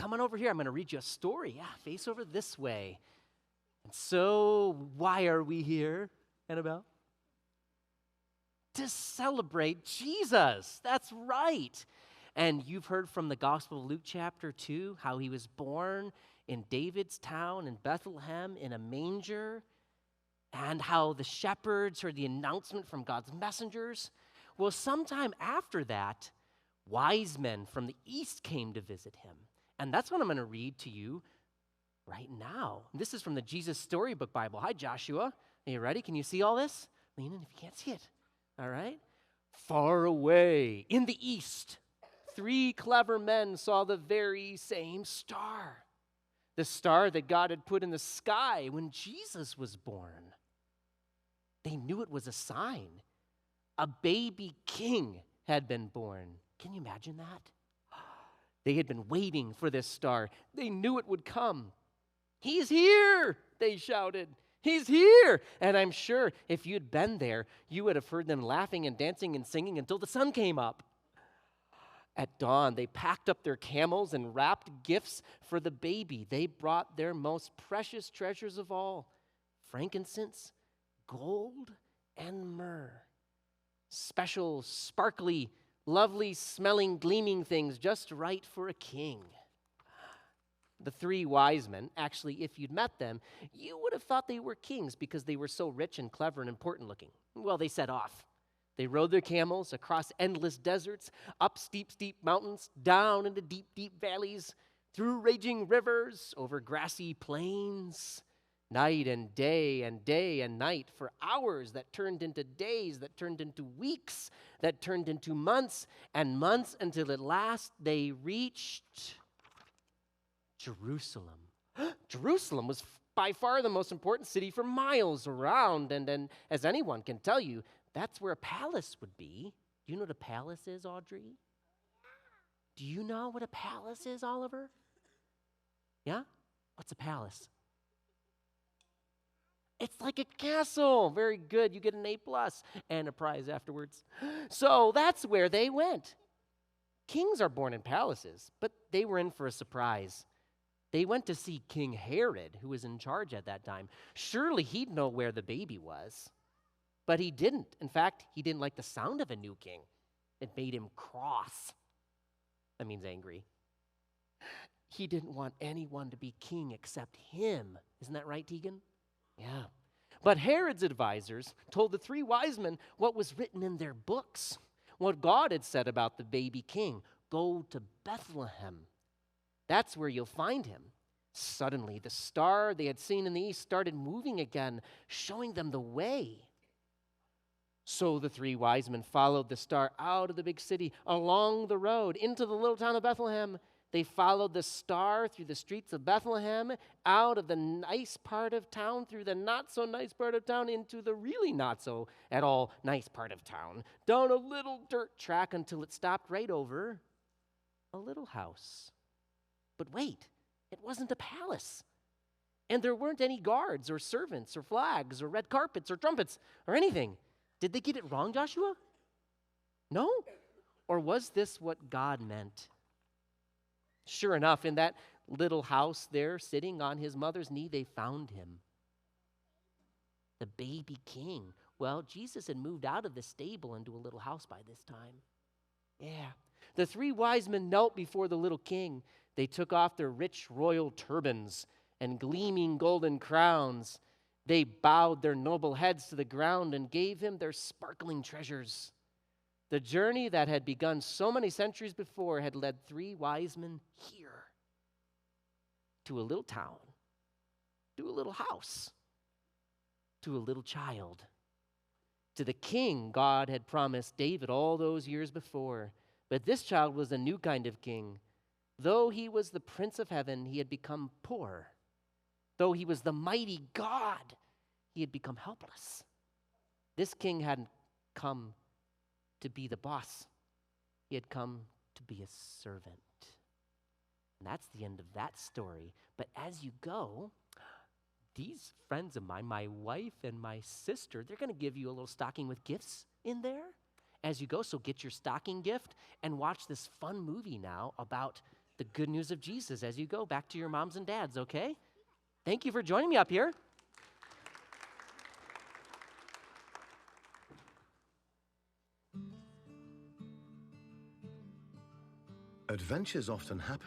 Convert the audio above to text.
come on over here. I'm going to read you a story. Yeah, face over this way. And so, why are we here, Annabelle? To celebrate Jesus. That's right. And you've heard from the Gospel of Luke chapter 2 how he was born in David's town in Bethlehem in a manger, and how the shepherds heard the announcement from God's messengers. Well, sometime after that, wise men from the east came to visit him. And that's what I'm going to read to you right now. This is from the Jesus Storybook Bible. Hi, Joshua. Are you ready? Can you see all this? Lean in if you can't see it. All right. Far away in the east, 3 clever men saw the very same star. The star that God had put in the sky when Jesus was born. They knew it was a sign. A baby king had been born. Can you imagine that? They had been waiting for this star. They knew it would come. He's here, they shouted. He's here. And I'm sure if you'd been there, you would have heard them laughing and dancing and singing until the sun came up. At dawn, they packed up their camels and wrapped gifts for the baby. They brought their most precious treasures of all, frankincense, gold, and myrrh. Special, sparkly, lovely smelling, gleaming things just right for a king. The 3 wise men, actually, if you'd met them, you would have thought they were kings because they were so rich and clever and important looking. Well, they set off. They rode their camels across endless deserts, up steep, steep mountains, down into deep, deep valleys, through raging rivers, over grassy plains, night and day and night, for hours that turned into days, that turned into weeks, that turned into months and months, until at last they reached Jerusalem. Jerusalem was by far the most important city for miles around, and as anyone can tell you, that's where a palace would be. Do you know what a palace is, Audrey? Do you know what a palace is, Oliver? Yeah? What's a palace? It's like a castle. Very good. You get an A+ and a prize afterwards. So that's where they went. Kings are born in palaces, but they were in for a surprise. They went to see King Herod, who was in charge at that time. Surely he'd know where the baby was. But he didn't. In fact, he didn't like the sound of a new king. It made him cross. That means angry. He didn't want anyone to be king except him. Isn't that right, Tegan? Yeah. But Herod's advisors told the 3 wise men what was written in their books, what God had said about the baby king. Go to Bethlehem. That's where you'll find him. Suddenly, the star they had seen in the east started moving again, showing them the way. So the 3 wise men followed the star out of the big city, along the road, into the little town of Bethlehem. They followed the star through the streets of Bethlehem, out of the nice part of town, through the not-so-nice part of town, into the really not-so-at-all nice part of town, down a little dirt track until it stopped right over a little house. But wait, it wasn't a palace. And there weren't any guards or servants or flags or red carpets or trumpets or anything. Did they get it wrong, Joshua? No? Or was this what God meant? Sure enough, in that little house there, sitting on his mother's knee, they found him. The baby king. Well, Jesus had moved out of the stable into a little house by this time. Yeah. The 3 wise men knelt before the little king. They took off their rich royal turbans and gleaming golden crowns. They bowed their noble heads to the ground and gave him their sparkling treasures. The journey that had begun so many centuries before had led 3 wise men here, to a little town, to a little house, to a little child, to the king God had promised David all those years before. But this child was a new kind of king. Though he was the Prince of Heaven, he had become poor. Though he was the mighty God, he had become helpless. This king hadn't come to be the boss. He had come to be a servant. And that's the end of that story. But as you go, these friends of mine, my wife and my sister, they're going to give you a little stocking with gifts in there as you go. So get your stocking gift and watch this fun movie now about the the good news of Jesus as you go back to your moms and dads, okay? Thank you for joining me up here. Adventures often happen